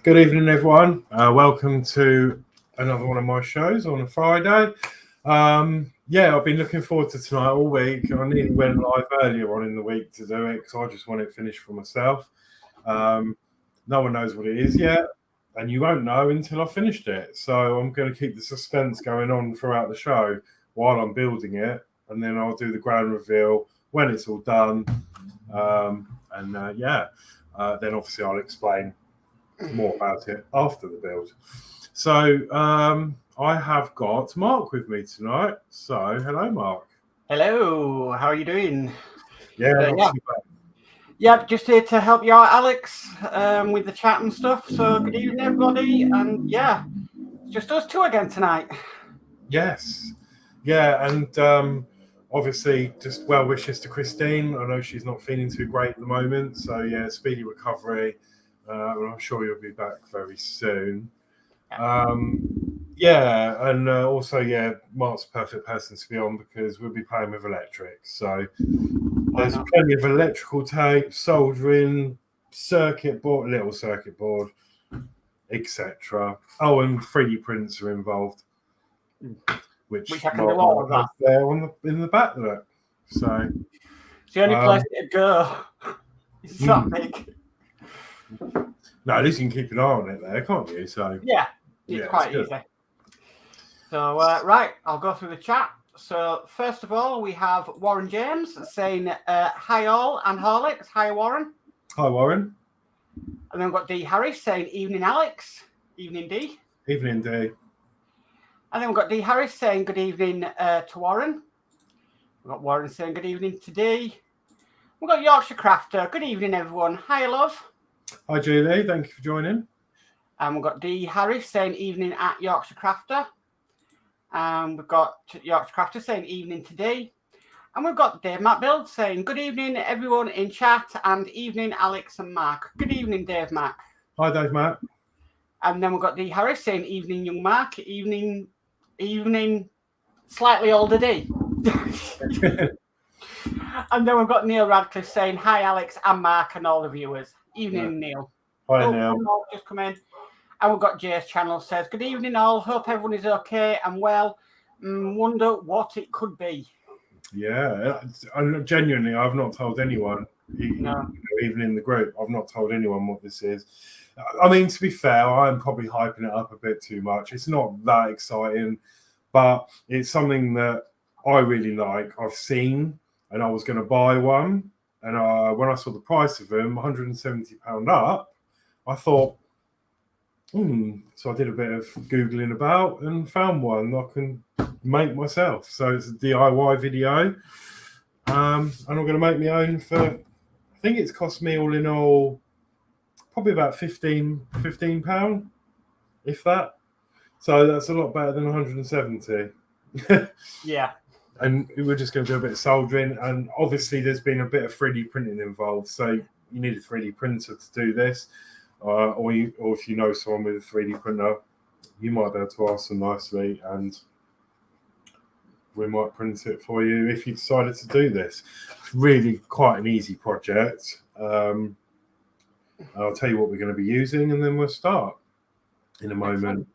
Good evening, everyone. Welcome to another one of my shows on a Friday. I've been looking forward to tonight all week. I nearly went live earlier on in the week to do it because I just want it finished for myself. No one knows what it is yet, and you won't know until I've finished it. So I'm going to keep the suspense going on throughout the show while I'm building it, and then I'll do the grand reveal when it's all done. Then obviously I'll explain more about it after the build. So I have got Mark with me tonight. So hello, Mark. Hello, how are you doing? Yeah. Yeah, just here to help you out, Alex, with the chat and stuff. So good evening, everybody, and yeah, it's just us two again tonight. Yes, yeah, and obviously just well wishes to Christine. I know she's not feeling too great at the moment, so yeah, speedy recovery. And I'm sure you'll be back very soon. Also, Mark's a perfect person to be on because we'll be playing with electrics. So there's plenty of electrical tape, soldering, little circuit board, etc. Oh, and 3D prints are involved, which I can do all of that there in the back there. So it's the only place to go. It's that big. No, at least you can keep an eye on it there, can't you? So yeah, it's quite easy. So right, I'll go through the chat. So first of all, we have Warren James saying hi all and Horlixs. Hi Warren. Hi Warren. And then we've got D Harris saying evening Alex. Evening D. Evening D. And then we've got D Harris saying good evening to Warren. We've got Warren saying good evening to D. We've got Yorkshire Crafter. Good evening everyone. Hi love. Hi Julie, thank you for joining. And we've got D Harris saying evening at Yorkshire Crafter. And we've got Yorkshire Crafter saying evening today. And we've got Dave Matt Build saying good evening everyone in chat and evening Alex and Mark. Good evening Dave Matt. Hi Dave Matt. And then we've got D Harris saying evening young Mark. Evening slightly older D. And then we've got Neil Radcliffe saying hi Alex and Mark and all the viewers. Evening Neil. Hi Neil. Just come in. And we've got Jay's channel says good evening all. Hope everyone is okay and well. Wonder what it could be. Yeah, genuinely, I've not told anyone, even in the group, I've not told anyone what this is. I mean, to be fair, I'm probably hyping it up a bit too much. It's not that exciting, but it's something that I really like. I've seen, and I was going to buy one. And when I saw the price of them, £170 up, I thought, So I did a bit of Googling about and found one I can make myself. So it's a DIY video. And I'm going to make my own for, I think it's cost me all in all, probably about £15, if that. So that's a lot better than 170. Yeah. And we're just going to do a bit of soldering. And obviously there's been a bit of 3D printing involved. So you need a 3D printer to do this. Or if you know someone with a 3D printer, you might be able to ask them nicely and we might print it for you if you decided to do this. It's really quite an easy project. I'll tell you what we're going to be using and then we'll start in a moment.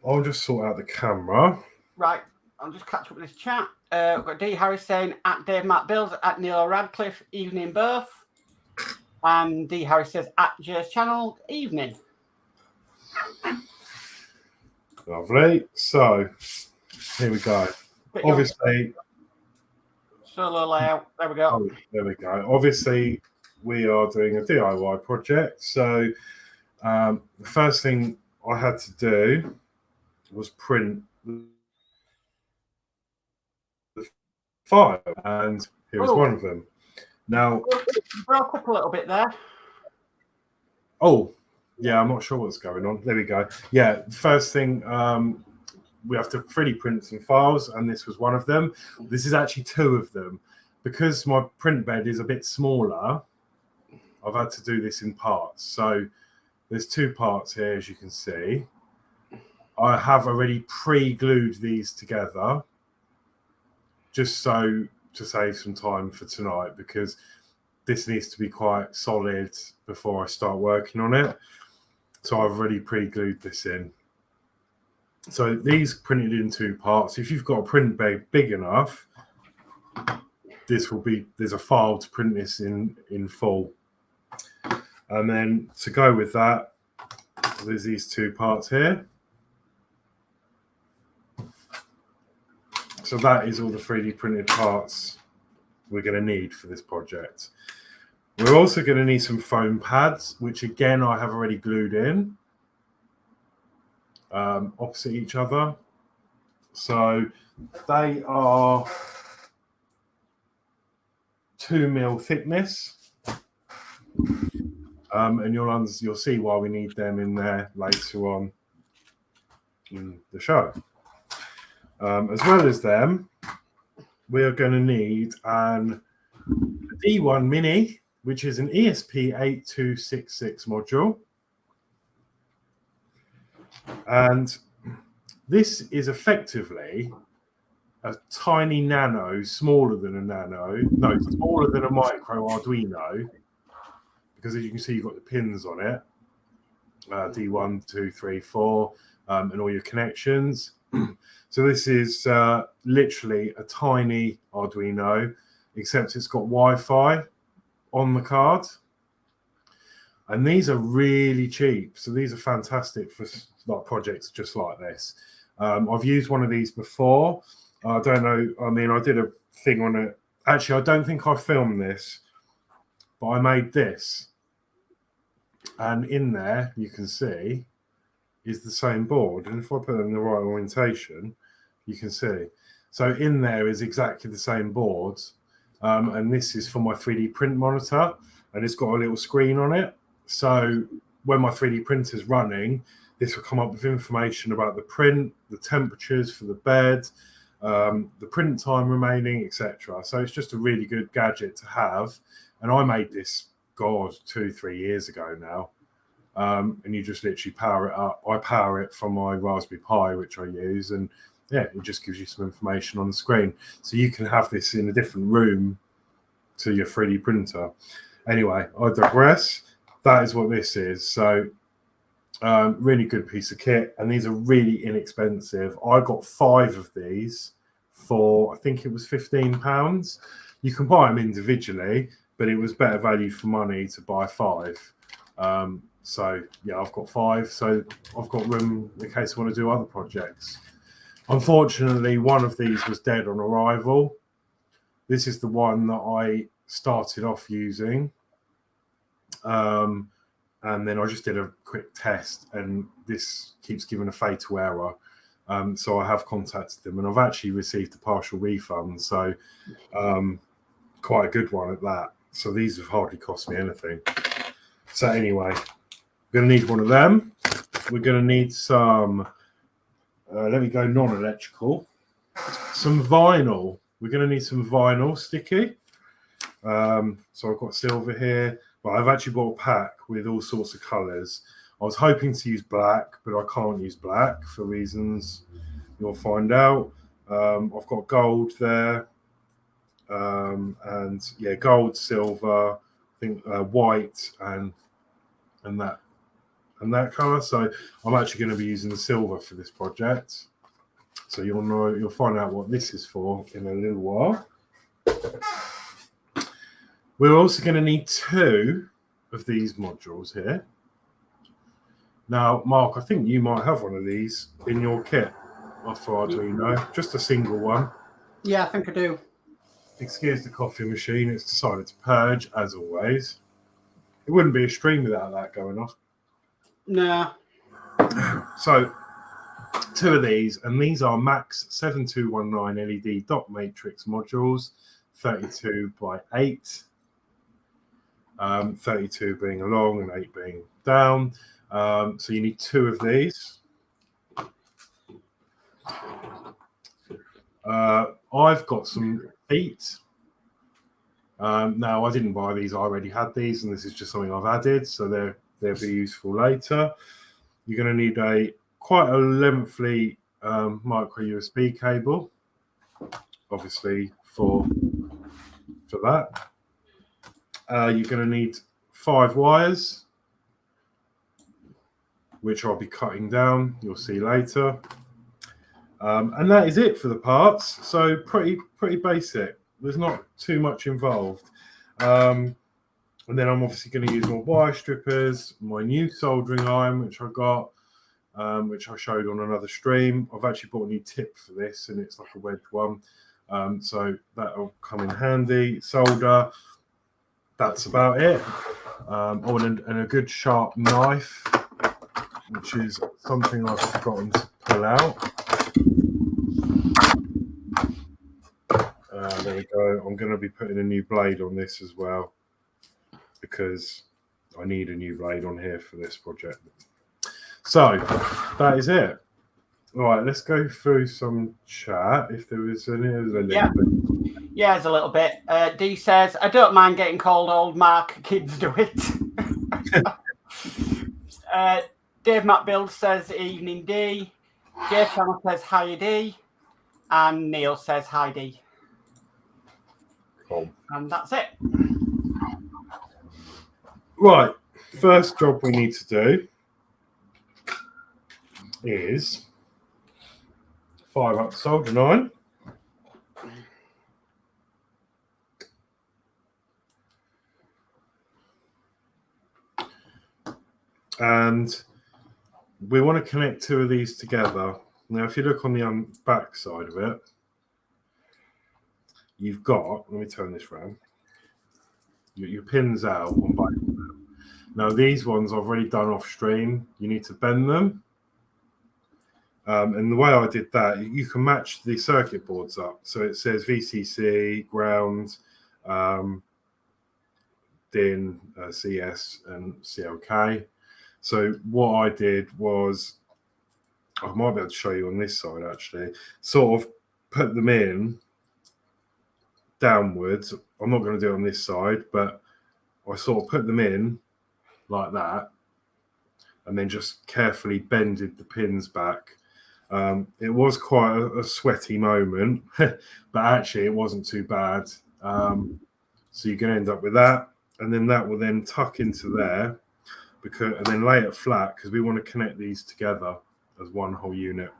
I'll just sort out the camera. Right, I'll just catch up with this chat. We've got D Harris saying at Dave Matt Builds, at Neil Radcliffe, evening birth. And D Harris says at Jay's channel, evening. Lovely. So here we go. Obviously, solo layout. There we go. There we go. Obviously, we are doing a DIY project. So the first thing I had to do was print the file, and here was one of them. Now, you broke up a little bit there. Oh, yeah, I'm not sure what's going on. There we go. Yeah, first thing, we have to 3D print some files, and this was one of them. This is actually two of them. Because my print bed is a bit smaller, I've had to do this in parts. So there's two parts here, as you can see. I have already pre-glued these together, just so to save some time for tonight, because this needs to be quite solid before I start working on it. So I've already pre-glued this in. So these printed in 2 parts. If you've got a print bag big enough, there's a file to print this in full. And then to go with that, there's these 2 parts here. So that is all the 3D printed parts we're going to need for this project. We're also going to need some foam pads, which again I have already glued in opposite each other. So they are 2mm thickness, and you'll see why we need them in there later on in the show. As well as them, we are going to need an D1 Mini, which is an ESP8266 module. And this is effectively a tiny nano, smaller than a micro Arduino, because as you can see, you've got the pins on it, D1, 2, 3, 4, and all your connections. So this is literally a tiny Arduino, except it's got Wi-Fi on the card. And these are really cheap. So these are fantastic for like projects just like this. I've used one of these before. I don't know. I mean, I did a thing on it. Actually, I don't think I filmed this, but I made this. And in there, you can see, is the same board. And if I put it in the right orientation, you can see. So in there is exactly the same board. And this is for my 3D print monitor. And it's got a little screen on it. So when my 3D printer is running, this will come up with information about the print, the temperatures for the bed, the print time remaining, etc. So it's just a really good gadget to have. And I made this, God, 2-3 years ago now. And you just literally power it up. I power it from my Raspberry Pi, which I use. And yeah, it just gives you some information on the screen. So you can have this in a different room to your 3D printer. Anyway, I digress. That is what this is. So really good piece of kit. And these are really inexpensive. I got 5 of these for, I think it was £15. You can buy them individually, but it was better value for money to buy 5. So yeah, I've got 5. So I've got room in case I want to do other projects. Unfortunately, one of these was dead on arrival. This is the one that I started off using. And then I just did a quick test, and this keeps giving a fatal error. So I have contacted them, and I've actually received a partial refund. So quite a good one at that. So these have hardly cost me anything. So anyway, we're going to need one of them. We're going to need some, let me go non-electrical, some vinyl. We're going to need some vinyl sticky. So I've got silver here. But I've actually bought a pack with all sorts of colours. I was hoping to use black, but I can't use black for reasons you'll find out. I've got gold there. And yeah, gold, silver, I think white and that colour. So I'm actually going to be using the silver for this project. So you'll find out what this is for in a little while. We're also going to need 2 of these modules here. Now, Mark, I think you might have one of these in your kit for Arduino, just a single one. Yeah, I think I do. Excuse the coffee machine, it's decided to purge, as always. It wouldn't be a stream without that going off. No. So, 2 of these, and these are Max 7219 LED dot matrix modules, 32 by 8. 32 being along and 8 being down. So you need 2 of these. I've got some feet. Now I didn't buy these, I already had these, and this is just something I've added, so they'll be useful later. You're going to need quite a lengthy micro USB cable, obviously for that. You're going to need 5 wires, which I'll be cutting down. You'll see later. And that is it for the parts. So pretty basic. There's not too much involved. And then I'm obviously going to use my wire strippers, my new soldering iron, which I got, which I showed on another stream. I've actually bought a new tip for this, and it's like a wedge one. So that'll come in handy. Solder. That's about it. And a good sharp knife, which is something I've forgotten to pull out. There we go. I'm going to be putting a new blade on this as well, because I need a new blade on here for this project. So that is it. All right, let's go through some chat. If there is any, yeah, there's a little bit. D says, I don't mind getting called old Mark. Kids do it. Dave Matt Build says, evening D. Jeff Channel says, hi D. And Neil says, hi D. Cool. And that's it. Right, first job we need to do is fire up solder iron. And we want to connect 2 of these together. Now, if you look on the back side of it, you've got, let me turn this around, your pins out on both of them. Now, these ones I've already done off stream. You need to bend them. And the way I did that, you can match the circuit boards up. So it says VCC, ground, DIN, CS, and CLK. So what I did was, I might be able to show you on this side actually, sort of put them in downwards. I'm not going to do it on this side, but I sort of put them in like that and then just carefully bended the pins back. It was quite a sweaty moment, but actually it wasn't too bad. So you're going to end up with that, and then that will then tuck into there, and then lay it flat, because we want to connect these together as one whole unit.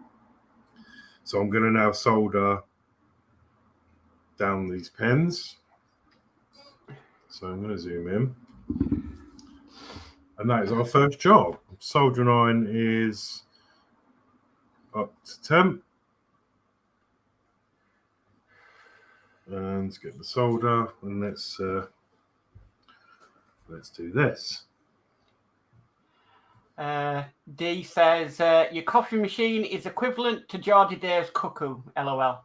So I'm going to now solder down these pins. So I'm going to zoom in. And that is our first job. Soldering iron is up to temp. And let's get the solder, and let's do this. D says, your coffee machine is equivalent to Geordie Dave's cuckoo, LOL.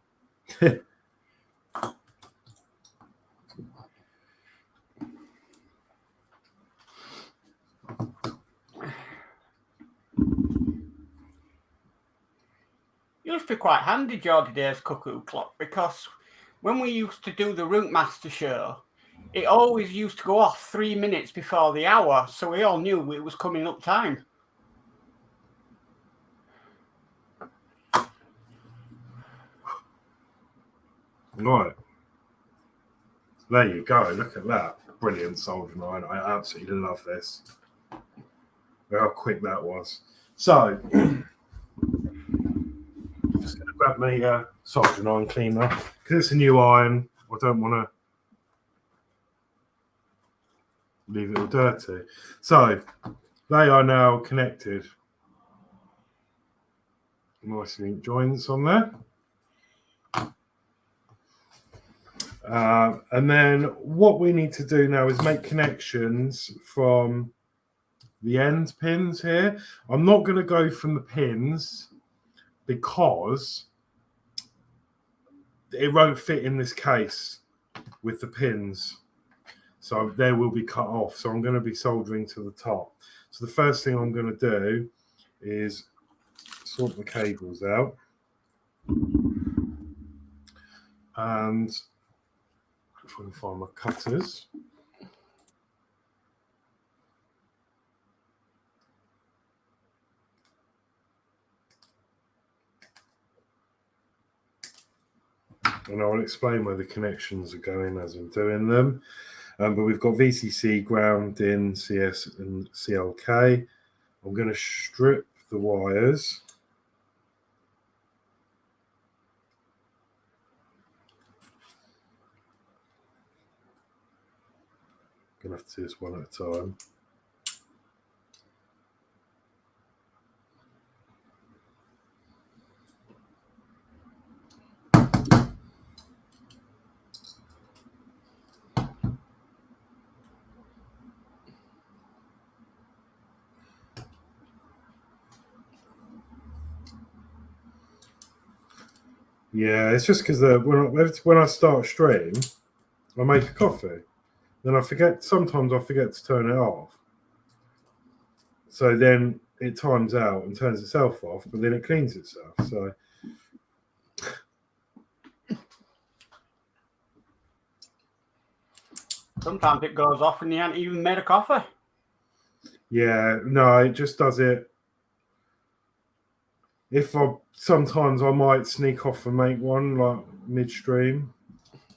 Used to be quite handy, Geordie Dave's cuckoo clock, because when we used to do the Routemaster show, it always used to go off 3 minutes before the hour, so we all knew it was coming up time. Right. There you go. Look at that. Brilliant soldering iron. I absolutely love this. Look how quick that was. So, just going to grab my soldering iron cleaner, because it's a new iron. I don't want to leave it all dirty. So, they are now connected. Nice neat joints on there. And then what we need to do now is make connections from the end pins here. I'm not going to go from the pins because it won't fit in this case with the pins. So they will be cut off. So I'm going to be soldering to the top. So the first thing I'm going to do is sort the cables out. And if I can find my cutters. And I'll explain where the connections are going as I'm doing them. But we've got VCC, ground in, CS and CLK. I'm going to strip the wires. I'm going to have to do this one at a time. Yeah, it's just because when I start a stream, I make a coffee. Then sometimes I forget to turn it off. So then it times out and turns itself off, but then it cleans itself. So sometimes it goes off and you haven't even made a coffee. yeah, no, it just does it. Sometimes I might sneak off and make one like midstream,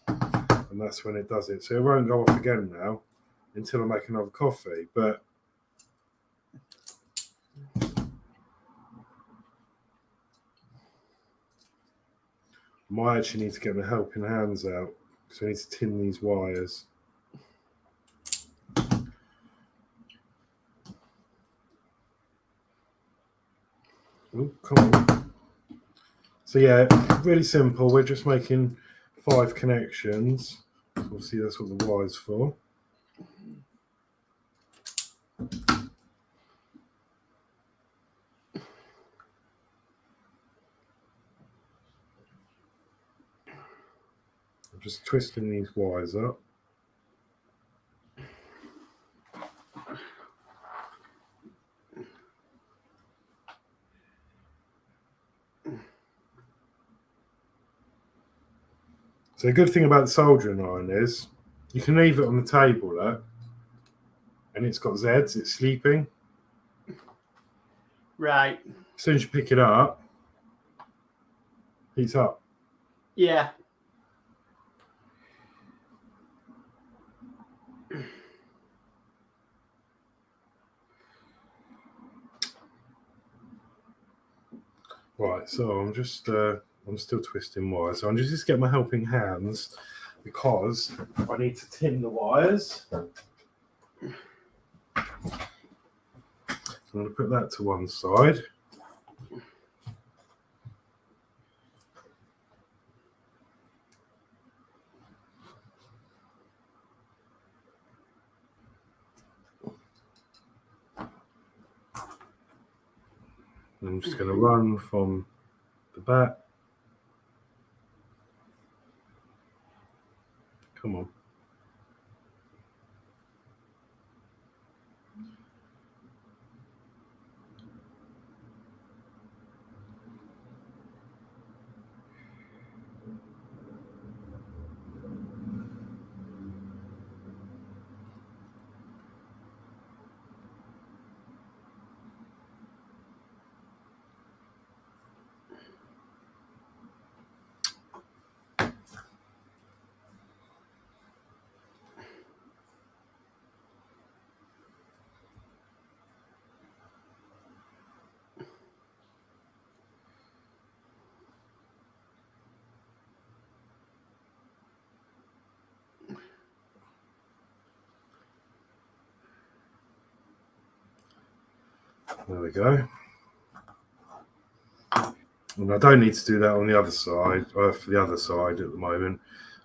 and that's when it does it. So it won't go off again now until I make another coffee. But I might actually need to get my helping hands out because I need to tin these wires. Oh, come on. So yeah, really simple. We're just making 5 connections. Obviously, that's what the wire's for. I'm just twisting these wires up. So the good thing about the soldering iron is you can leave it on the table, look, and it's got Z's, it's sleeping. Right. As soon as you pick it up, heats up. Yeah. Right, so I'm still twisting wires. So I'm just get my helping hands because I need to tin the wires. I'm going to put that to one side. I'm just going to run from the back. Come on. There we go. And I don't need to do that on the other side, for the other side at the moment.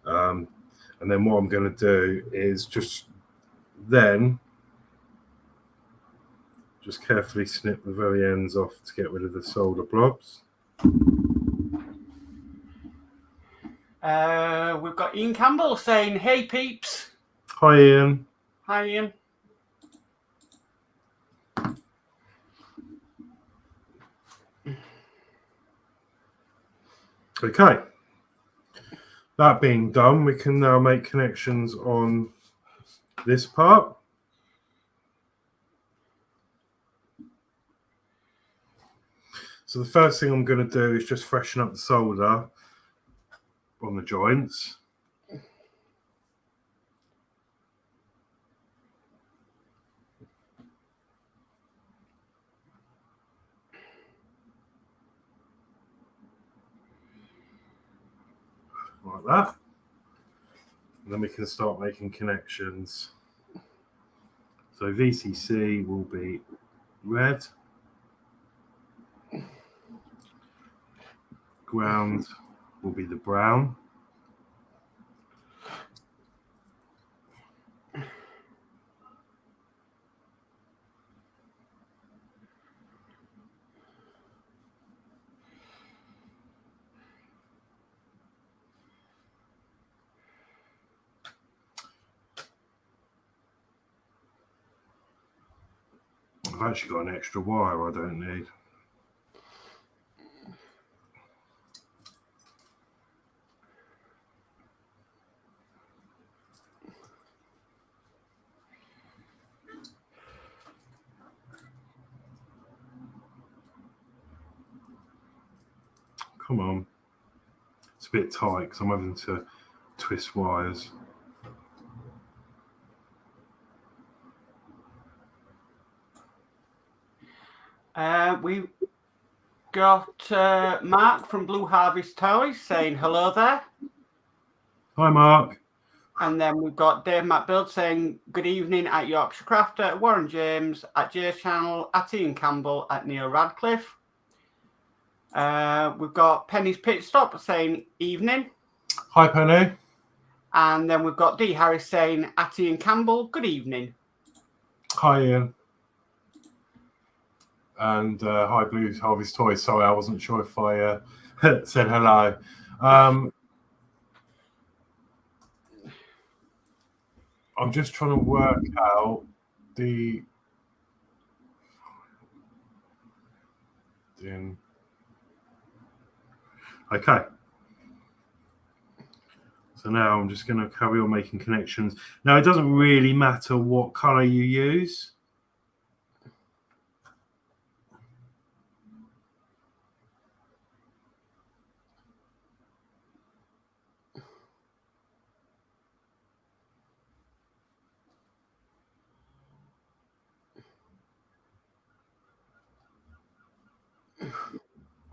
And then what I'm going to do is just carefully snip the very ends off to get rid of the solder blobs. We've got Ian Campbell saying, "Hey peeps." Hi Ian. Hi Ian. Okay. That being done, we can now make connections on this part. So the first thing I'm going to do is just freshen up the solder on the joints. like that. And then we can start making connections. So VCC will be red. Ground will be the brown. I've actually got an extra wire I don't need. Come on. It's a bit tight because I'm having to twist wires. We've got Mark from Blue Harvest Toys saying hello there. Hi, Mark. And then we've got Dave McBuild saying good evening at Yorkshire Crafter, Warren James at Jay's Channel, at Ian Campbell, at Neil Radcliffe. We've got Penny's Pit Stop saying evening. Hi, Penny. And then we've got D. Harris saying at Ian Campbell, good evening. Hi, Ian. And hi, Blue Harvest Toys. Sorry, I wasn't sure if I said hello. I'm just trying to work out the okay. So now I'm just going to carry on making connections. Now, it doesn't really matter what color you use.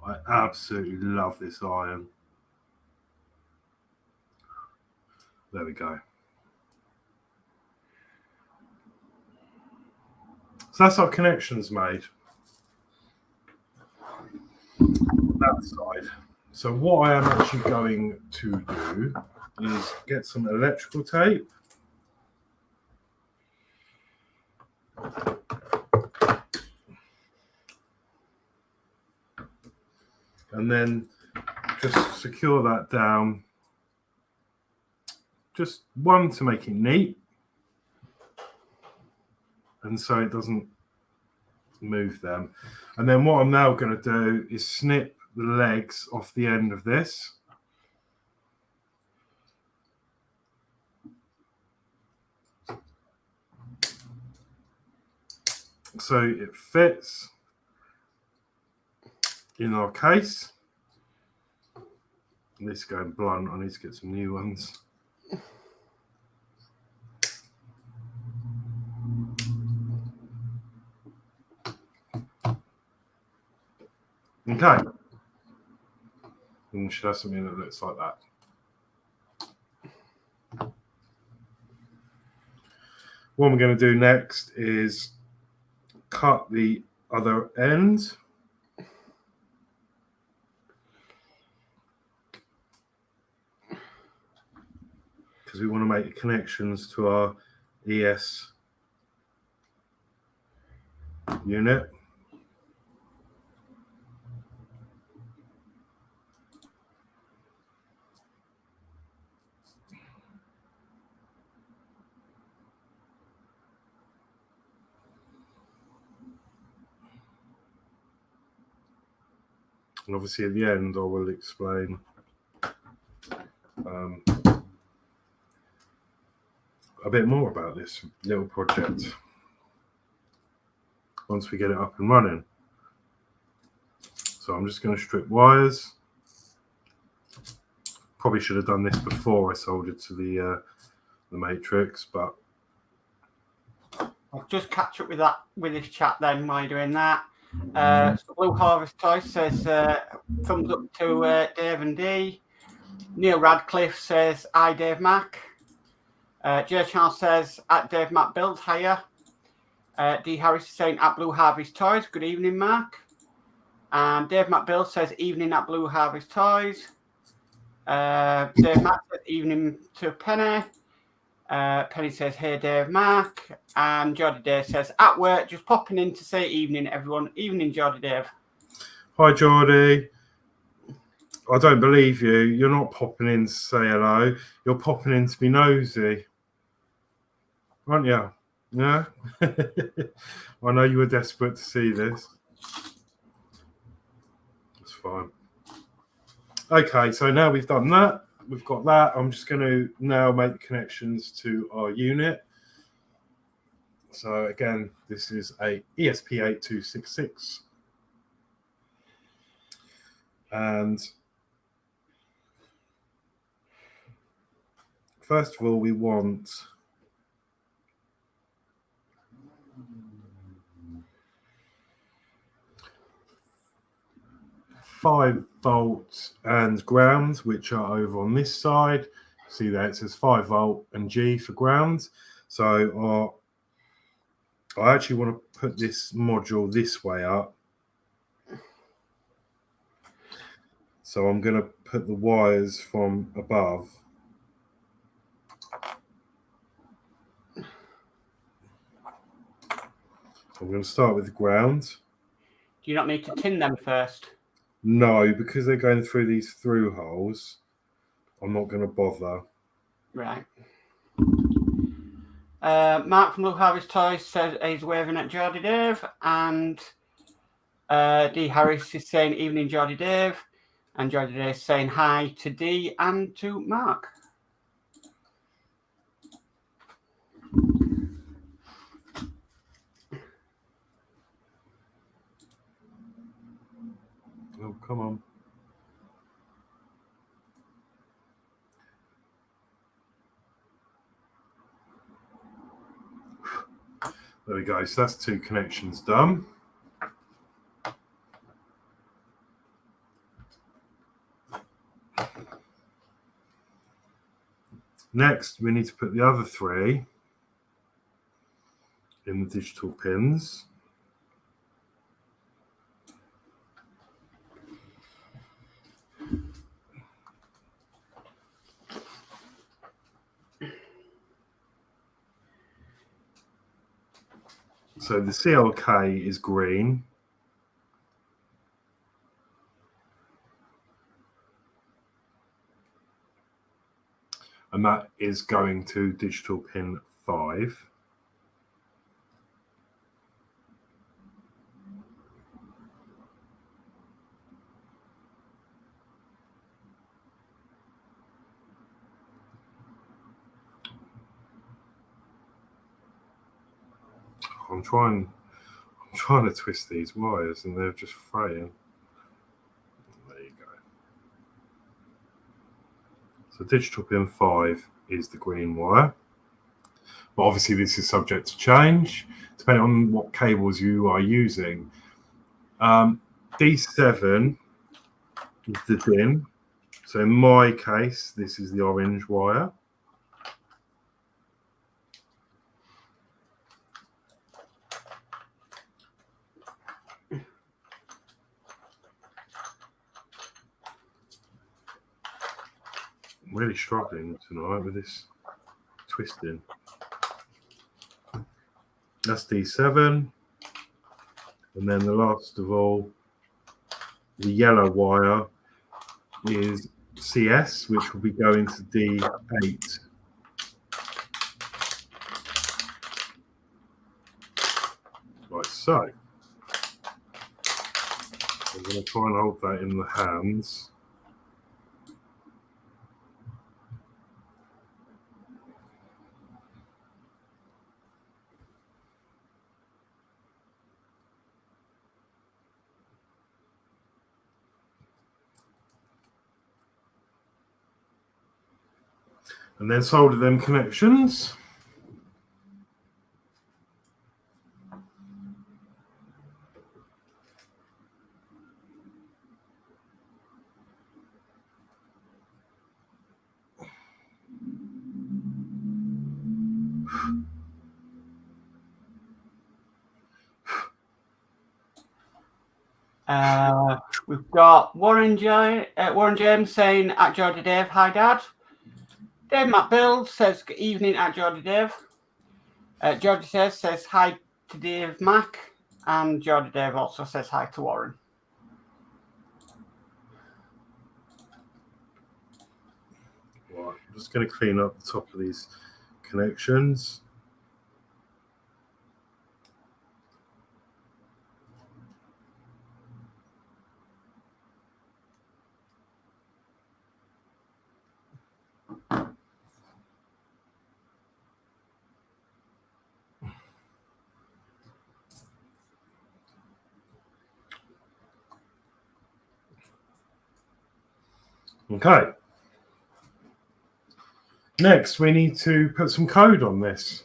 I absolutely love this iron. There we go. So that's our connections made. That side. So what I am actually going to do is get some electrical tape. And then just secure that down. Just one to make it neat. And so it doesn't move them. And then what I'm now going to do is snip the legs off the end of this. So it fits in our case. And this is going blunt. I need to get some new ones. Okay. And we should have something that looks like that. What I'm going to do next is cut the other end. Because we want to make connections to our ES unit. And obviously at the end I will explain a bit more about this little project once we get it up and running. So I'm just going to strip wires. Probably should have done this before I soldered to the matrix, but I'll just catch up with that with this chat then while you're doing that. So Blue Harvest Toys says thumbs up to Dave and D. Neil Radcliffe says, "Hi, Dave Mack." J. Charles says, "At Dave Mack Build, hiya." D. Harris is saying, "At Blue Harvest Toys." Good evening, Mark. And Dave Mack Build says, "Evening at Blue Harvest Toys." Dave Mack says, "Evening to Penny." Penny says, "Hey, Dave Mack." And Jordy Dave says, "At work, just popping in to say evening, everyone." Evening, Jordy Dave. Hi, Jordy. I don't believe you. You're not popping in to say hello. You're popping in to be nosy. Aren't you? Yeah? I know you were desperate to see this. That's fine. Okay, so now we've done that. We've got that. I'm just going to now make the connections to our unit. So again, this is a ESP8266. And first of all, we want 5 volts and ground, which are over on this side. See there, it says 5 volt and G for ground. So I actually want to put this module this way up. So I'm going to put the wires from above. I'm going to start with the ground. Do you not need to tin them first? No, because they're going through these through holes, I'm not going to bother. Right. Mark from Blue Harvest Toys says he's waving at Jordy Dave, and D. Harris is saying evening, Jordy Dave, and Jordy Dave is saying hi to D and to Mark. Oh, come on. There we go. So that's 2 connections done. Next, we need to put the other 3 in the digital pins. So the CLK is green. And that is going to digital pin 5. I'm trying to twist these wires and they're just fraying. There you go. So digital pin 5 is the green wire. But obviously this is subject to change depending on what cables you are using. D7 is the DIN. So in my case, this is the orange wire. I'm really struggling tonight with this twisting. That's D7. And then the last of all, the yellow wire is CS, which will be going to D8. Like so. I'm going to try and hold that in the hands. And then solder them connections. We've got Warren James saying at Geordie Dave, hi Dad. Dave Matt Build says good evening at Geordie Dave. Geordie says hi to Dave Mac, and Geordie Dave also says hi to Warren. Right, I'm just going to clean up the top of these connections. Okay. Next, we need to put some code on this.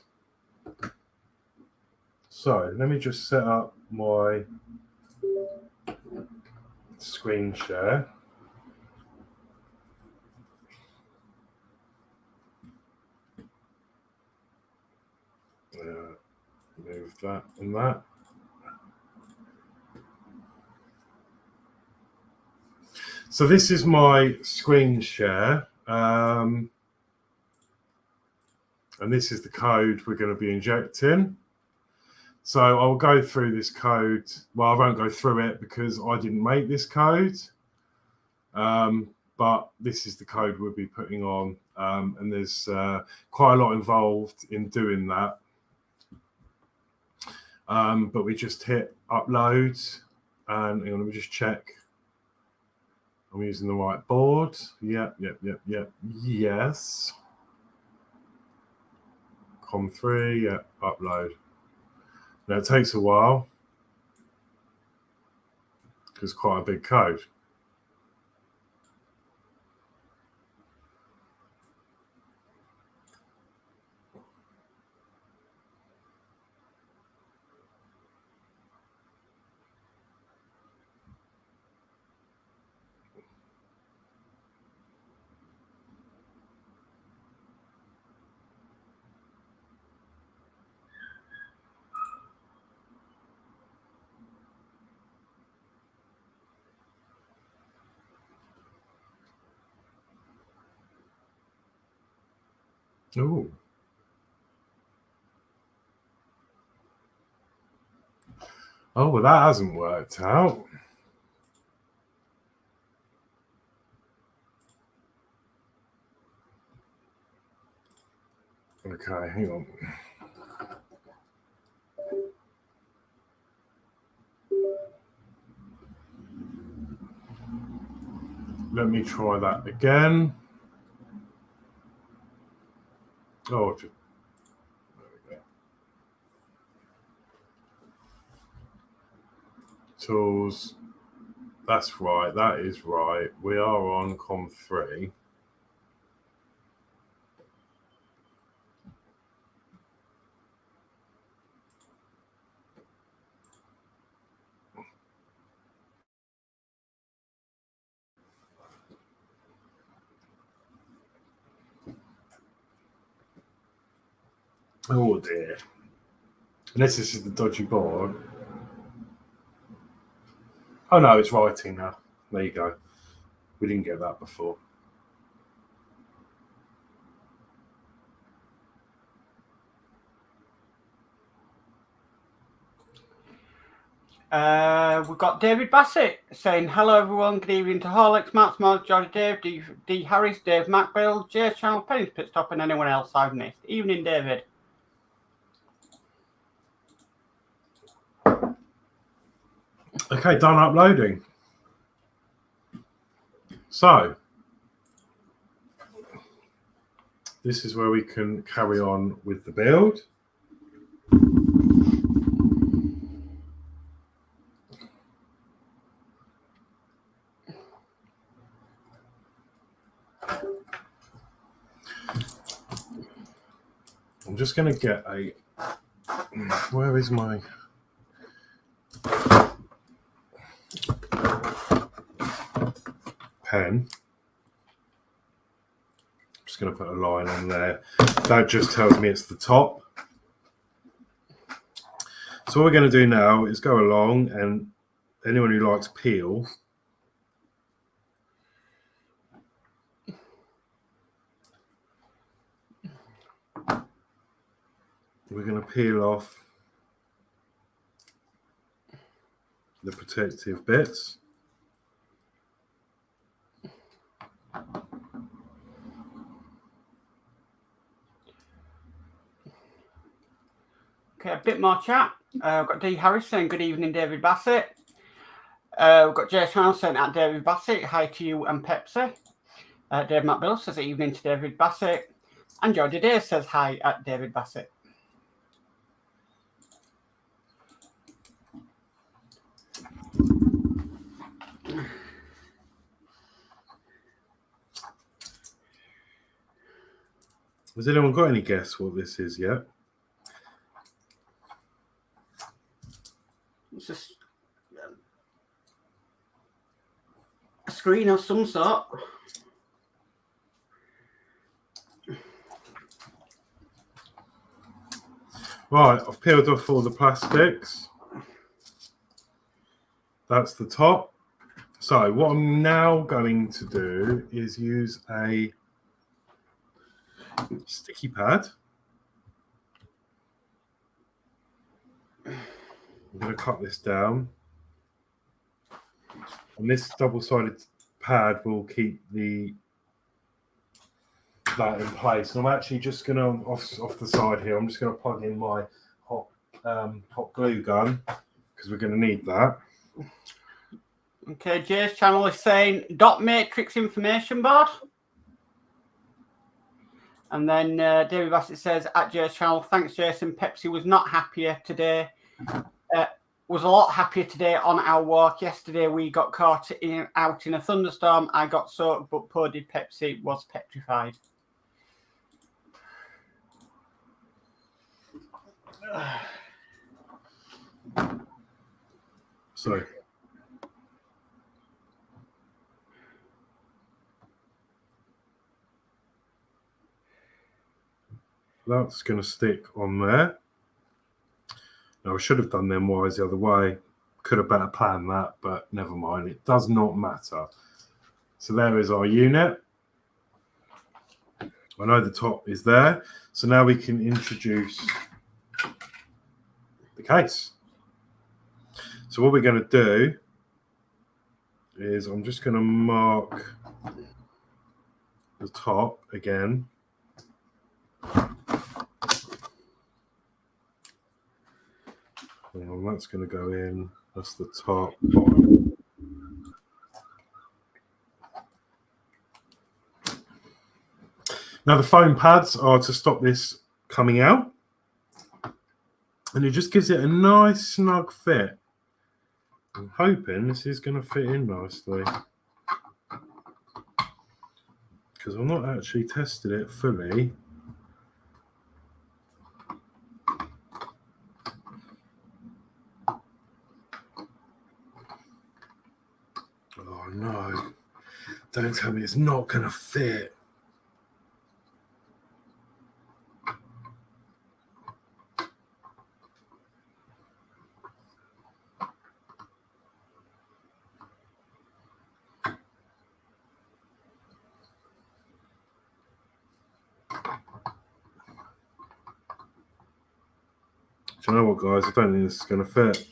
So let me just set up my screen share. Move that and that. So this is my screen share. And this is the code we're going to be injecting. So I'll go through this code. Well, I won't go through it because I didn't make this code. But this is the code we'll be putting on. And there's quite a lot involved in doing that. But we just hit upload. And let me just check. I'm using the right board. Yep. Yes. Com3, yeah, upload. Now it takes a while because it's quite a big code. Ooh. Oh, well, that hasn't worked out. Okay, hang on. Let me try that again. Oh, there we go. Tools. That's right. That is right. We are on Com3. Oh dear. Unless this is the dodgy board. Oh no, it's writing now. There you go. We didn't get that before. We've got David Bassett saying hello everyone, good evening to Horlixs, Hackmakemod, Johnny Dave, D Harris, Dave Macbill, J Channel, Penny's Pit Stop, and anyone else I've missed. Evening, David. Okay, done uploading. So this is where we can carry on with the build. I'm just going to get a, where is my, pen. just going to put a line on there. That just tells me it's the top. So what we're going to do now is go along, and anyone who likes peel, we're going to peel off the protective bits. Okay, a bit more chat. We've got D. Harris saying, good evening, David Bassett. We've got Jay Channel saying, at David Bassett, hi to you and Pepsi. Dave McBill says, evening to David Bassett. And Georgie Day says, hi at David Bassett. Has anyone got any guess what this is yet? It's just a screen of some sort. Right, I've peeled off all the plastics. That's the top. So what I'm now going to do is use a sticky pad. I'm going to cut this down. And this double-sided pad will keep that in place. And I'm actually just going to, off the side here, I'm just going to plug in my hot glue gun, because we're going to need that. Okay, Jay's channel is saying dot matrix information board. And then David Bassett says at Jay's channel, thanks Jason, Pepsi was not happier today. Was a lot happier today on our walk. Yesterday we got caught out in a thunderstorm. I got soaked, but poor did Pepsi, was petrified. So that's going to stick on there. Now, I should have done them wires the other way. Could have better planned that, but never mind. It does not matter. So there is our unit. I know the top is there. So now we can introduce the case. So what we're going to do is I'm just going to mark the top again. And that's going to go in. That's the top. Now the foam pads are to stop this coming out. And it just gives it a nice snug fit. I'm hoping this is going to fit in nicely. Because I've not actually tested it fully. Oh no, don't tell me it's not going to fit. Do you know what, guys? I don't think this is going to fit.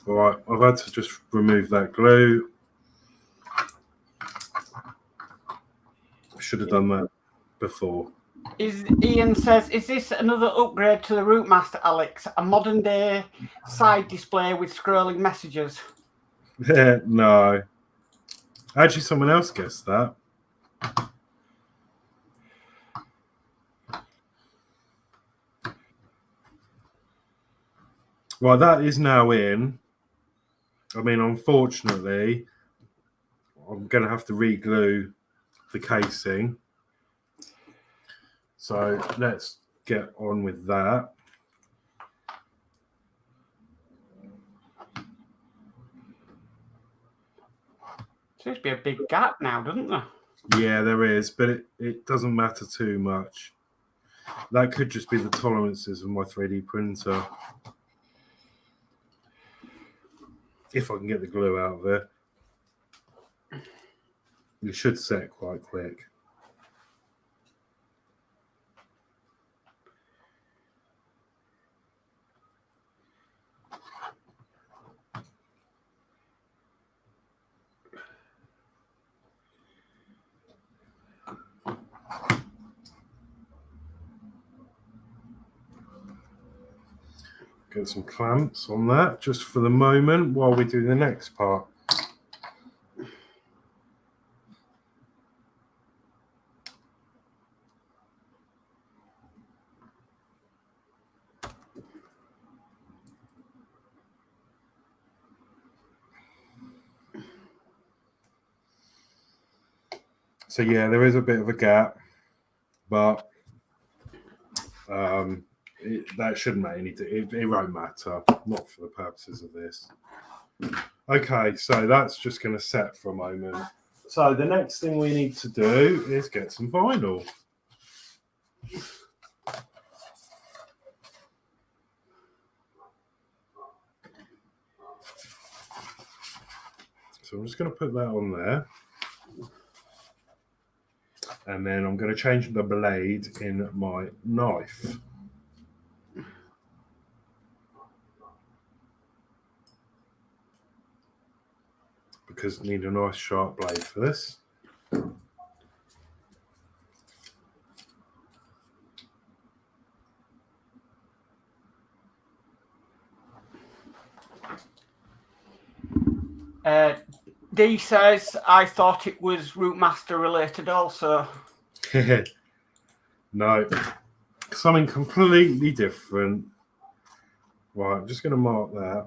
All right, I've had to just remove that glue. I should have done that before. Ian says, is this another upgrade to the Routemaster, Alex? A modern day side display with scrolling messages? No. Actually, someone else guessed that. Well, that is now in. I mean, unfortunately, I'm going to have to re-glue the casing. So let's get on with that. Seems to be a big gap now, doesn't there? Yeah, there is, but it doesn't matter too much. That could just be the tolerances of my 3D printer. If I can get the glue out of it. It should set quite quick. Get some clamps on that just for the moment while we do the next part. So yeah, there is a bit of a gap, but that shouldn't make any. It won't matter, not for the purposes of this. Okay, so that's just going to set for a moment. So the next thing we need to do is get some vinyl. So I'm just going to put that on there. And then I'm going to change the blade in my knife. Because I need a nice sharp blade for this. Dee says, I thought it was Routemaster related also. No, something completely different. Right, I'm just going to mark that.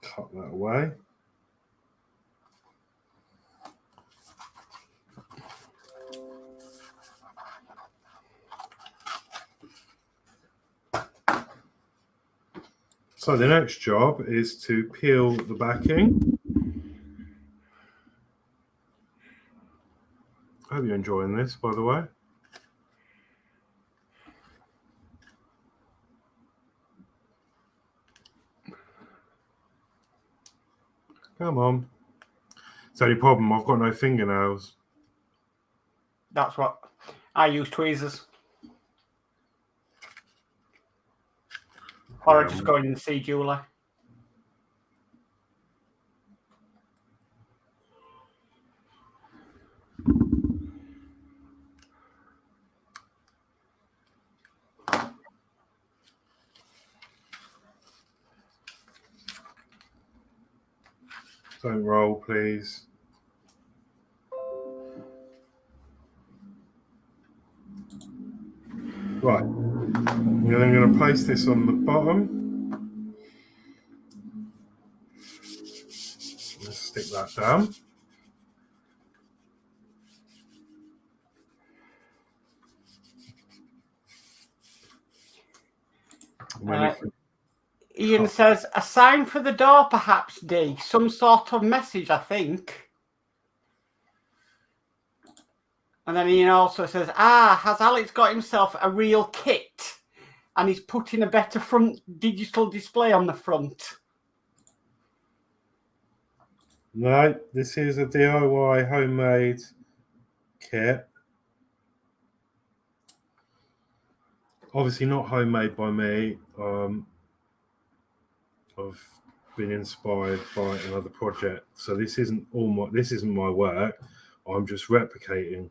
Cut that away. So the next job is to peel the backing. I hope you're enjoying this, by the way. Come on. It's the only problem, I've got no fingernails. That's what I use, tweezers. Or I just go in and see Julie. Don't roll, please. Right. And then I'm going to place this on the bottom. Let's stick that down. Ian says, a sign for the door, perhaps, Dee. Some sort of message, I think. And then Ian also says, has Alex got himself a real kit? And he's putting a better front digital display on the front. No, this is a DIY homemade kit. Obviously not homemade by me. I've been inspired by another project, so this isn't my work. I'm just replicating.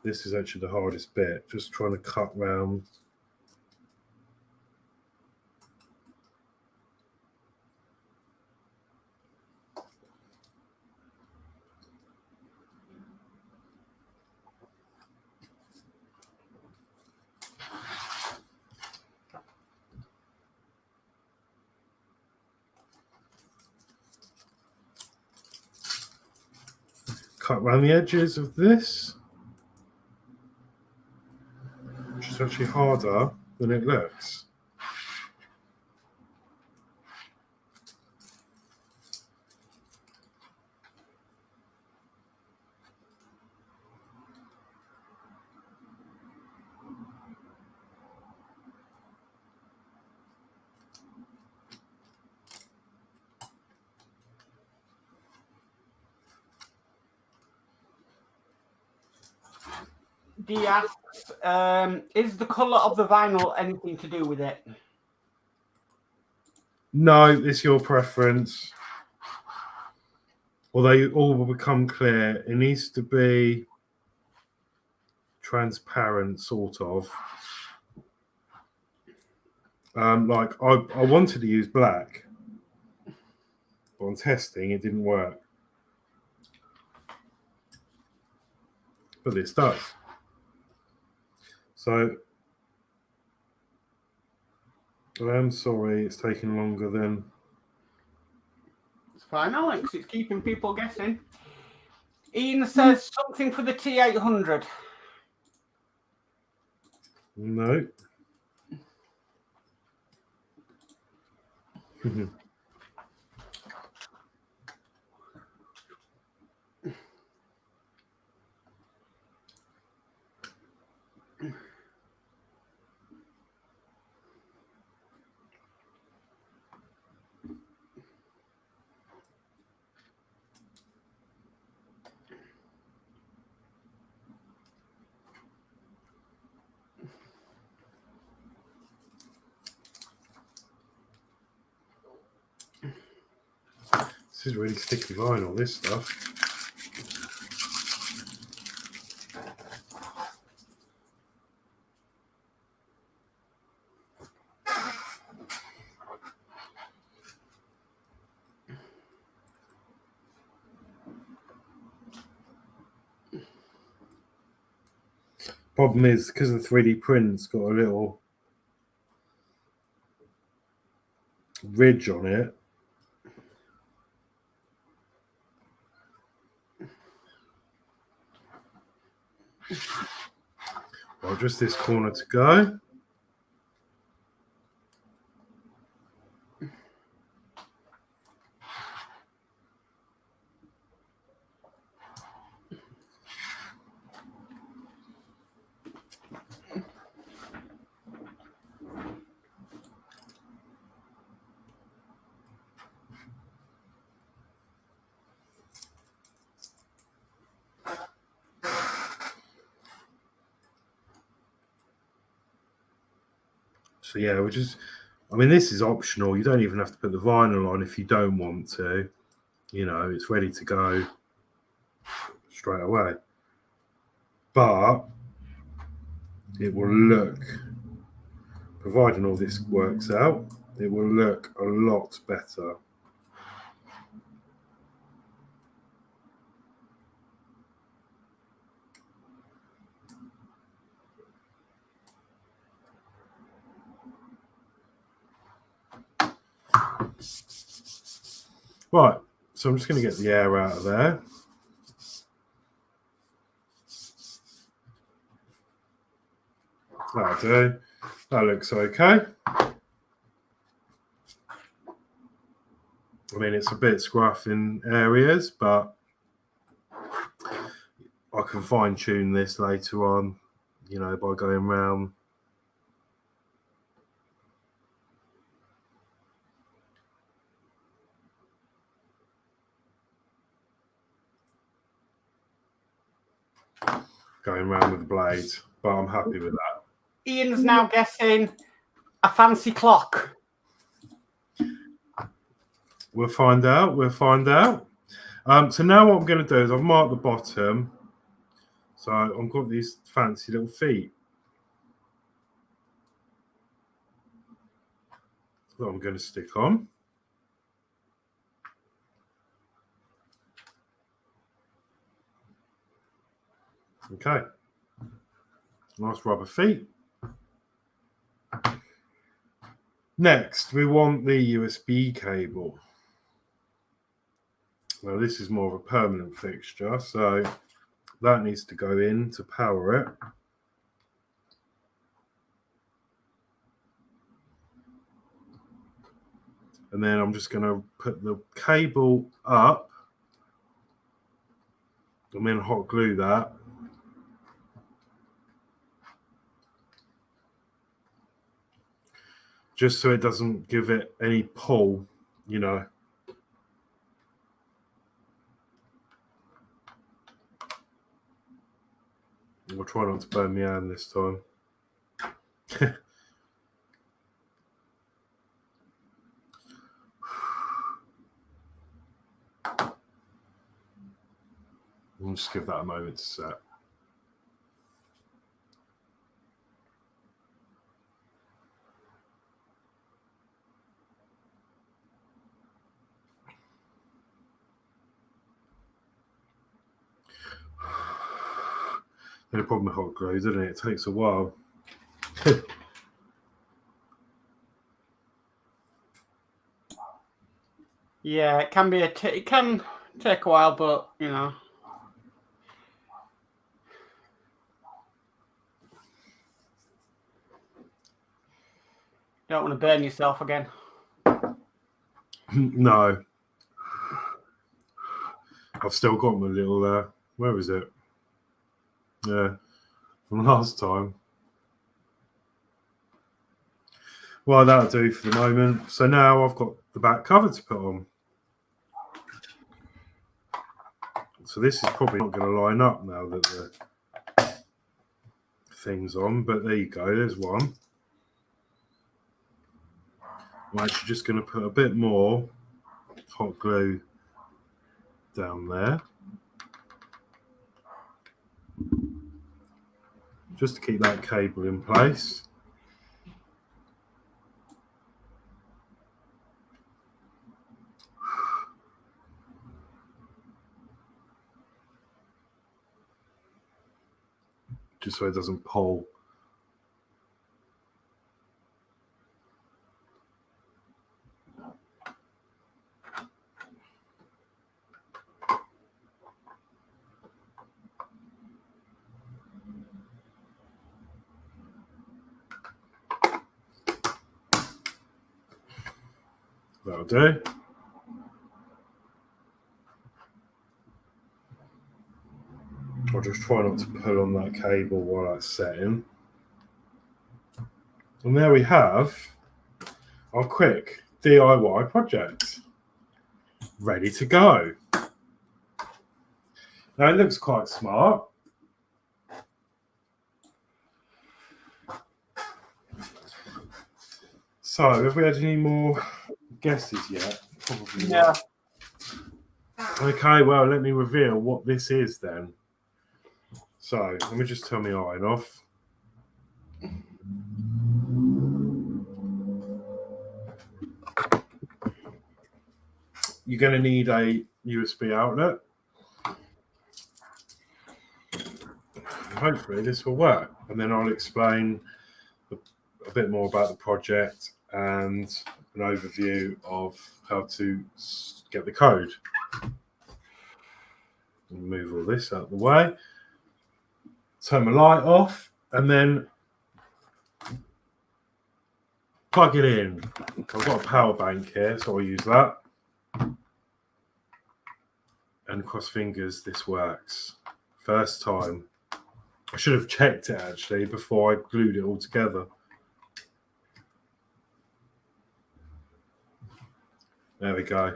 This is actually the hardest bit, just trying to cut round. Cut around the edges of this. actually harder than it looks. Dee asks, is the colour of the vinyl anything to do with it? No, it's your preference. Although all will become clear, it needs to be transparent, sort of. Like I wanted to use black, but on testing it didn't work. But this does. So I am sorry it's taking longer than. It's fine, Alex. It's keeping people guessing. Ian says something for the T800. No. This is really sticky vinyl, this stuff. Problem is, because the 3D print's got a little ridge on it. Well, just this corner to go. So yeah, this is optional. You don't even have to put the vinyl on if you don't want to. You know, it's ready to go straight away. But it will look, providing all this works out, it will look a lot better. Right, so I'm just going to get the air out of there. That'll do. That looks okay. I mean, it's a bit scruff in areas, but I can fine tune this later on, you know, by going round. Going round with the blade, but I'm happy with that. Ian's now guessing a fancy clock. We'll find out. So now what I'm going to do is I've marked the bottom. So I've got these fancy little feet that I'm going to stick on. Okay. Nice rubber feet. Next, we want the USB cable. Now, this is more of a permanent fixture, so that needs to go in to power it. And then I'm just going to put the cable up and then hot glue that. Just so it doesn't give it any pull, you know. I'll try not to burn my hand this time. We'll just give that a moment to set. The problem with hot glue, isn't it? It takes a while. Yeah, it can be it can take a while, but you know. Don't want to burn yourself again. No. I've still got my little, where is it? Yeah, from last time. Well, that'll do for the moment. So now I've got the back cover to put on. So this is probably not going to line up now that the thing's on, but there you go, there's one. I'm actually just going to put a bit more hot glue down there. Just to keep that cable in place. Just so it doesn't pull. That'll do. I'll just try not to pull on that cable while that's setting. And there we have our quick DIY project ready to go. Now it looks quite smart. So have we had any more guesses yet? Probably not. Okay, well, let me reveal what this is then. So let me just turn my iron off. You're going to need a USB outlet. Hopefully this will work. And then I'll explain a bit more about the project and an overview of how to get the code. Move all this out of the way. Turn my light off and then plug it in. I've got a power bank here, so I'll use that. And cross fingers, this works. First time. I should have checked it actually before I glued it all together. There we go.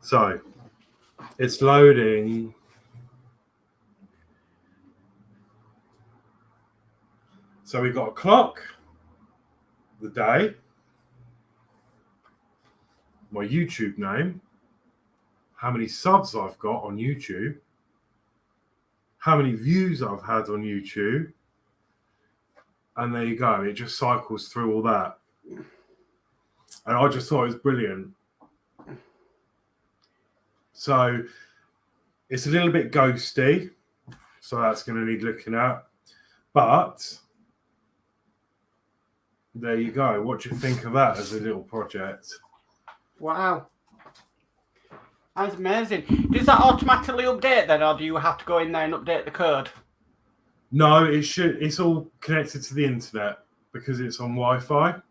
So it's loading. So we've got a clock, the day, my YouTube name, how many subs I've got on YouTube, how many views I've had on YouTube, and there you go. It just cycles through all that. And I just thought it was brilliant. So it's a little bit ghosty, so that's going to need looking at. But there you go. What do you think of that as a little project? Wow. That's amazing. Does that automatically update then, or do you have to go in there and update the code? No, it should. It's all connected to the internet because it's on Wi-Fi.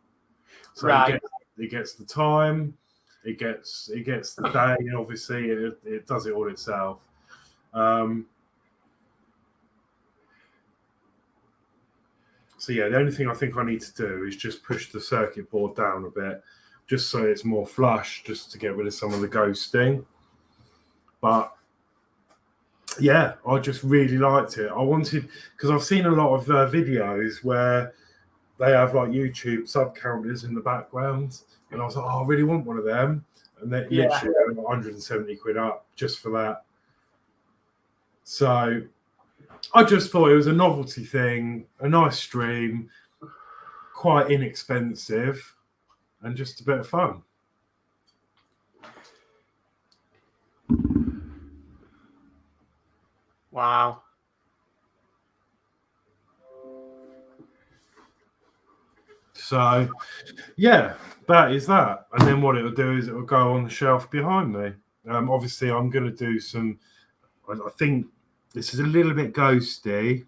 So right. it gets the time, it gets the day, and obviously it does it all itself. So yeah, the only thing I think I need to do is just push the circuit board down a bit, just so it's more flush, just to get rid of some of the ghosting. But yeah, I just really liked it. I wanted, because I've seen a lot of videos where they have like YouTube sub counters in the background, and I was like, oh, I really want one of them, and they literally 170 quid up just for that. So I just thought it was a novelty thing, a nice stream, quite inexpensive, and just a bit of fun. Wow. So, yeah, that is that. And then what it will do is it will go on the shelf behind me. Obviously, I'm going to do some, I think this is a little bit ghosty.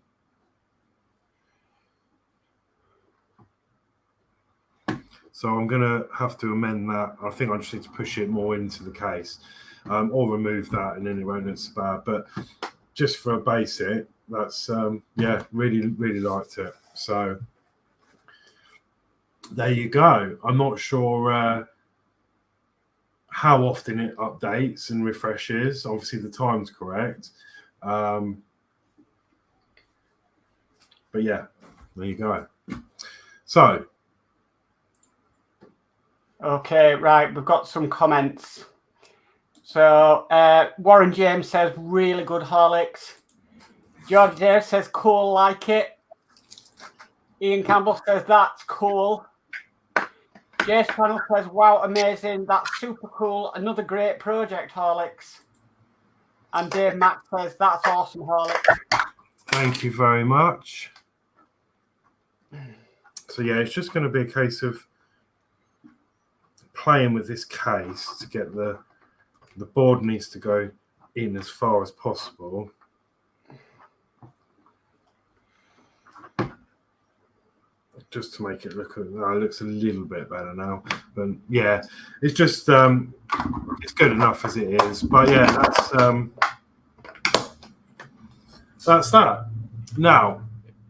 So I'm going to have to amend that. I think I just need to push it more into the case, or remove that, and then it won't look so bad. But just for a basic, that's, yeah, really, really liked it. So there you go. I'm not sure how often it updates and refreshes. Obviously, the time's correct. But yeah, there you go. So. Okay, right. We've got some comments. So Warren James says, really good Horlicks. George Dave says, cool, like it. Ian Campbell says, that's cool. Jace Panel says, wow, amazing. That's super cool. Another great project, Horlicks. And Dave Mack says, that's awesome, Horlicks. Thank you very much. So, yeah, it's just going to be a case of playing with this case to get the board needs to go in as far as possible. Just to make it look, it looks a little bit better now. But yeah, it's just it's good enough as it is. But yeah, that's that. Now,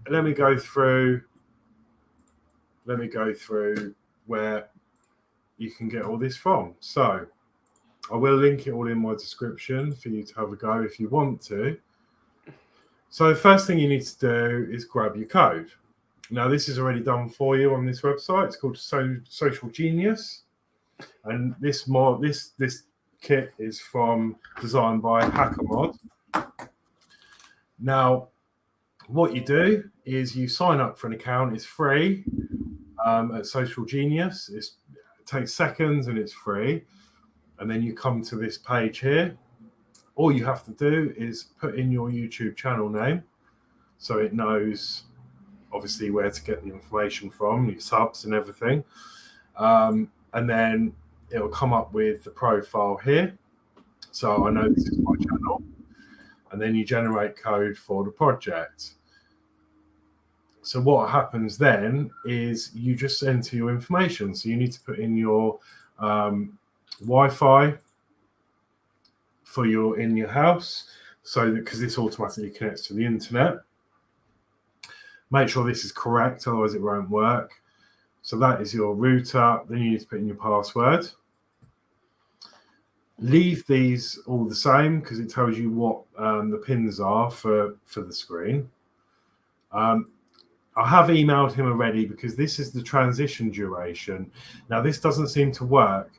let me go through where you can get all this from. So I will link it all in my description for you to have a go if you want to. So the first thing you need to do is grab your code. Now, this is already done for you on this website. It's called Social Genius, and this kit is designed by Hackmakemod. Now, what you do is you sign up for an account. It's free at Social Genius. It takes seconds and it's free. And then you come to this page here. All you have to do is put in your YouTube channel name, so it knows obviously where to get the information from, your subs and everything. And then it'll come up with the profile here. So I know this is my channel. And then you generate code for the project. So what happens then is you just enter your information. So you need to put in your Wi-Fi in your house, so because this automatically connects to the internet. Make sure this is correct, otherwise it won't work. So that is your router. Then you need to put in your password. Leave these all the same because it tells you what the pins are for the screen. I have emailed him already because this is the transition duration. Now, this doesn't seem to work.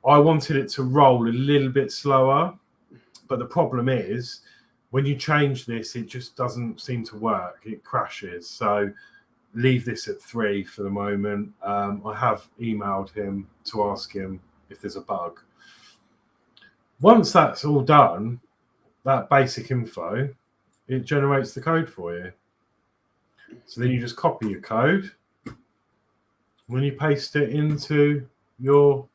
I wanted it to roll a little bit slower, but the problem is when you change this, it just doesn't seem to work. It crashes. So leave this at 3 for the moment. I have emailed him to ask him if there's a bug. Once that's all done, that basic info, it generates the code for you. So then you just copy your code. When you paste it into your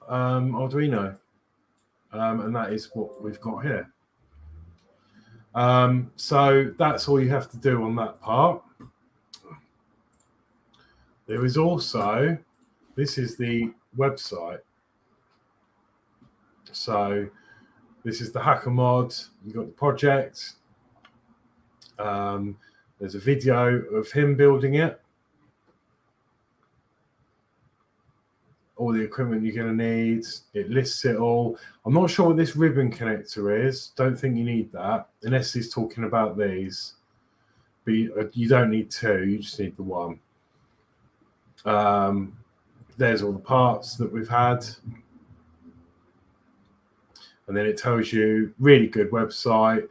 Arduino, and that is what we've got here. So that's all you have to do on that part. There is also, this is the website. So this is the Hackmakemod. You've got the project. There's a video of him building it. All the equipment you're going to need. It lists it all. I'm not sure what this ribbon connector is. Don't think you need that, unless he's talking about these. But you don't need two. You just need the one. There's all the parts that we've had. And then it tells you, really good website.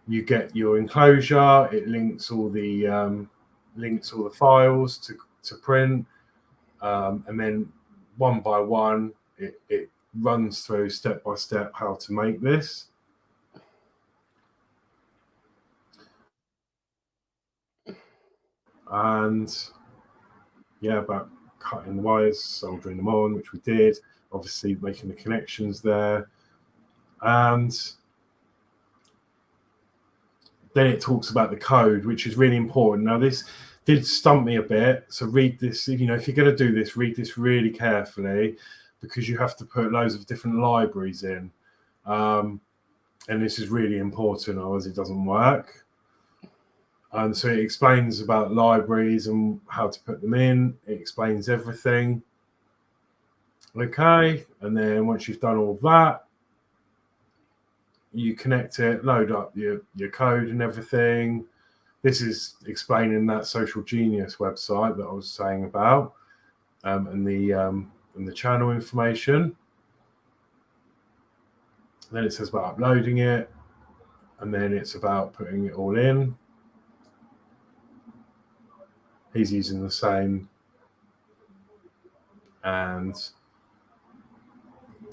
You get your enclosure. It links all the files to print. And then one by one, it runs through step by step how to make this. And yeah, about cutting the wires, soldering them on, which we did. Obviously making the connections there. And then it talks about the code, which is really important. Now, this did stump me a bit. So read this, if you're going to do this, read this really carefully, because you have to put loads of different libraries in. And this is really important, otherwise it doesn't work. And so it explains about libraries and how to put them in. It explains everything. Okay. And then once you've done all that, you connect it, load up your code and everything. This is explaining that Social Genius website that I was saying about, and the channel information. Then it says about uploading it, and then it's about putting it all in. He's using the same, and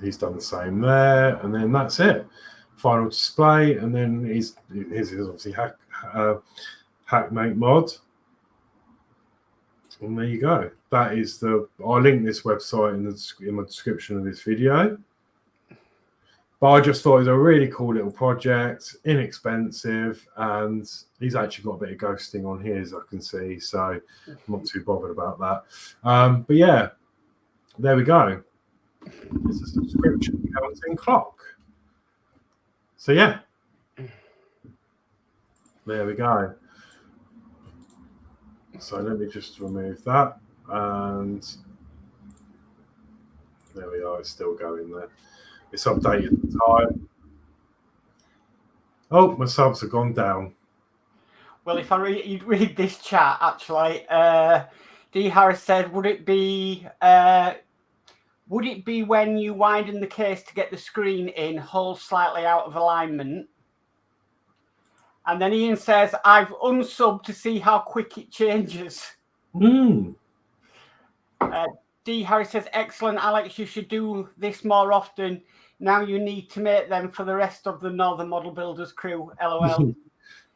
he's done the same there, and then that's it. Final display, and then his is obviously Hackmakemod, and there you go. That is I'll link this website in my description of this video. But I just thought it was a really cool little project, inexpensive, and he's actually got a bit of ghosting on his, I can see, so I'm not too bothered about that. But yeah, there we go. It's a subscription counting clock. So yeah, there we go. So let me just remove that, and there we are. It's still going there. It's updated the time. Oh, my subs have gone down. Well, if I read this chat, actually, D. Harris said, would it be when you widen the case to get the screen in, hold slightly out of alignment? And then Ian says, I've unsubbed to see how quick it changes. D. Harris says, excellent, Alex, you should do this more often. Now you need to make them for the rest of the Northern Model Builders crew, LOL.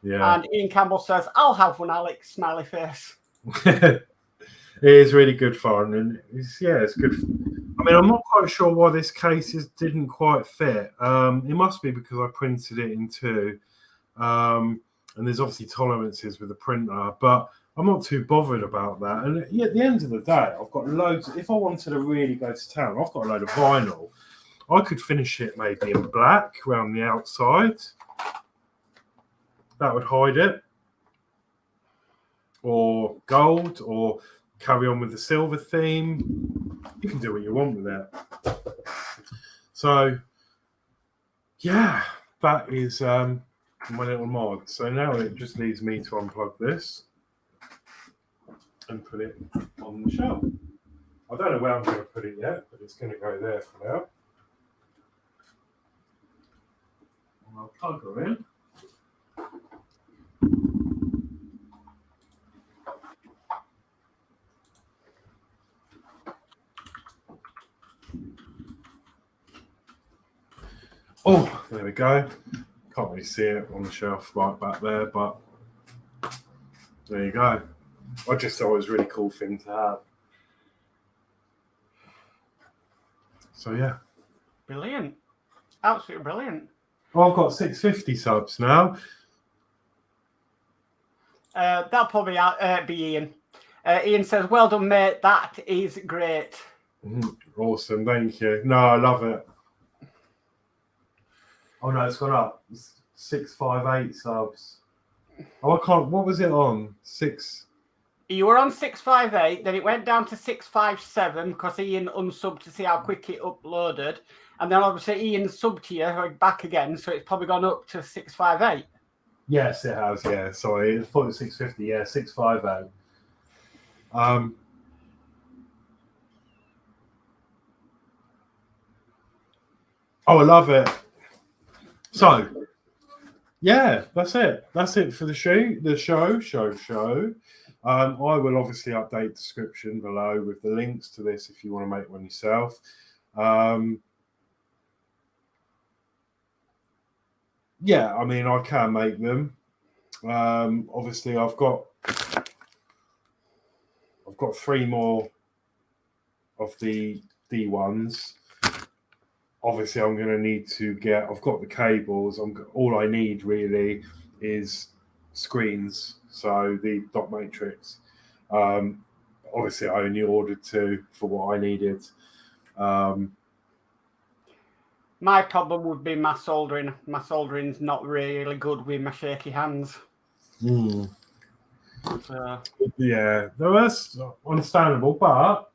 Yeah. And Ian Campbell says, I'll have one, Alex, smiley face. It is really good fun, and it's good. I mean, I'm not quite sure why this case didn't quite fit. It must be because I printed it in two, and there's obviously tolerances with the printer, but I'm not too bothered about that. And at the end of the day, I've got loads. If I wanted to really go to town, I've got a load of vinyl. I could finish it maybe in black around the outside. That would hide it. Or gold, or carry on with the silver theme. You can do what you want with it. So, yeah, that is my little mod. So now it just leaves me to unplug this and put it on the shelf. I don't know where I'm going to put it yet, but it's going to go there for now. And I'll plug her in. Oh, there we go. Can't really see it on the shelf right back there, but there you go. I just thought it was a really cool thing to have. So, yeah. Brilliant. Absolutely brilliant. Well, I've got 650 subs now. That'll probably be Ian. Ian says, well done, mate. That is great. Awesome. Thank you. No, I love it. Oh, no, it's gone up. It's 658 subs. Oh, I can't. What was it on? 6. You were on 658, then it went down to 657 because Ian unsubbed to see how quick it uploaded. And then obviously Ian subbed to you back again, so it's probably gone up to 658. Yes, it has. Yeah, sorry. I thought it was 650. Yeah, 658. Oh, I love it. So, yeah, that's it. That's it for the show. I will obviously update the description below with the links to this if you want to make one yourself. Yeah, I mean, I can make them. Obviously, I've got 3 more of the D1s. Obviously, I'm going to need to get. I've got the cables. All I need really is screens. So the dot matrix. Obviously, I only ordered 2 for what I needed. My problem would be my soldering. My soldering's not really good with my shaky hands. Yeah, no, that's understandable, but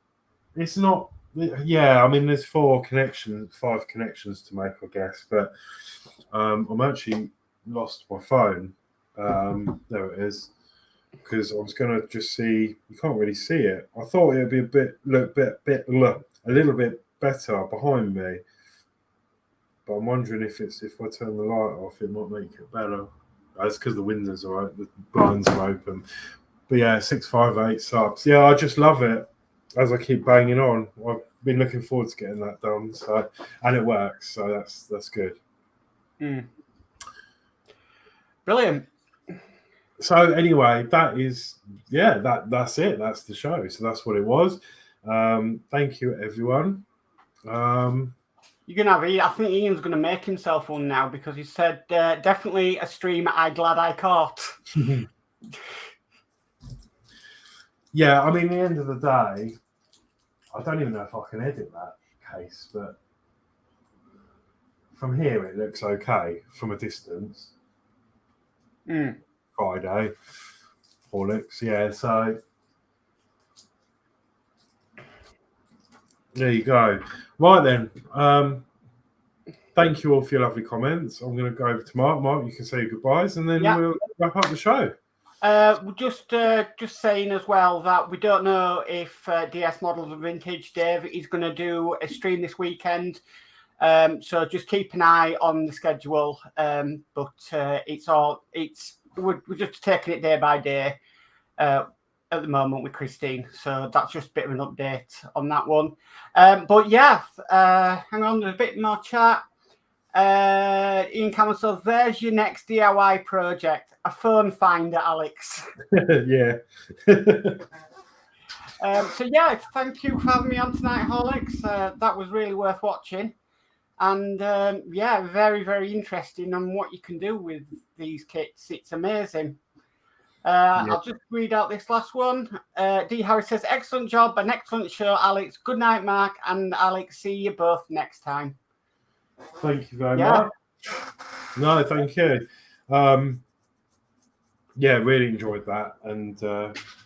it's not. Yeah, I mean, there's 5 connections to make, I guess. But I'm actually lost my phone. There it is. Because I was going to just see. You can't really see it. I thought it would be a little bit better behind me. But I'm wondering if I turn the light off, it might make it better. That's because the windows are open, the blinds are open. But yeah, 658 subs. Yeah, I just love it. As I keep banging on, I've been looking forward to getting that done. So, and it works. So that's good. Brilliant. So anyway, that's it. That's the show. So that's what it was. Thank you, everyone. You're gonna have. I think Ian's gonna make himself one now because he said definitely a stream. Glad I caught. Yeah, I mean, at the end of the day, I don't even know if I can edit that case, but from here it looks okay from a distance. Friday, Horlixs, yeah. So there you go. Right then. Thank you all for your lovely comments. I'm going to go over to Mark. Mark, you can say your goodbyes, and then we'll wrap up the show. Just saying as well that we don't know if DS Models of Vintage Dave is going to do a stream this weekend. So just keep an eye on the schedule. But we're just taking it day by day at the moment with Christine. So that's just a bit of an update on that one. But yeah, hang on, there's a bit more chat. Ian Cameron says, there's your next DIY project, a phone finder, Alex. Yeah. So yeah, thank you for having me on tonight, Horlixs. That was really worth watching. And yeah, very, very interesting on what you can do with these kits. It's amazing. I'll just read out this last one. D. Harris says, excellent job, an excellent show, Alex. Good night, Mark and Alex. See you both next time. Thank you very much. No, thank you. Yeah, really enjoyed that. And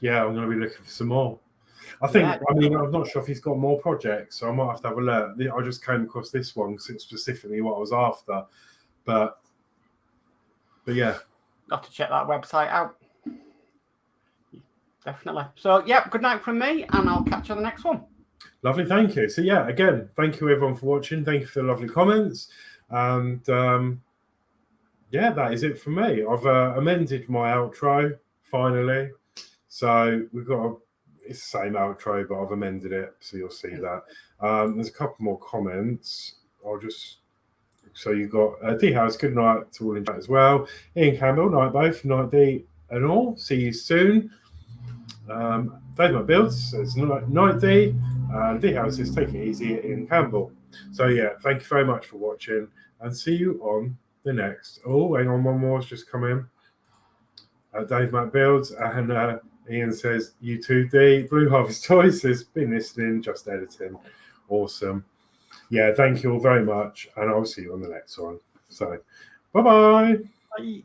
yeah, I'm going to be looking for some more. I mean, I'm not sure if he's got more projects, so I might have to have a look. I just came across this one because it's specifically what I was after. But yeah. Got to check that website out. Definitely. So, yeah, good night from me, and I'll catch you on the next one. Lovely, thank you. So, yeah, again, thank you everyone for watching. Thank you for the lovely comments. And yeah, that is it from me. I've amended my outro, finally. So, we've got it's the same outro, but I've amended it, so you'll see that. There's a couple more comments. So you've got D House, good night to all in chat as well. Ian Campbell, night both, night D and all. See you soon. Dave McBuilds says night D. D House says take it easy, Ian Campbell. So yeah, thank you very much for watching and see you on the next. Oh, hang on, one more has just come in. Dave McBuilds and Ian says, you too, D. Blue Harvest Toys says, been listening, just editing. Awesome. Yeah, thank you all very much. And I'll see you on the next one. So, bye-bye. Bye.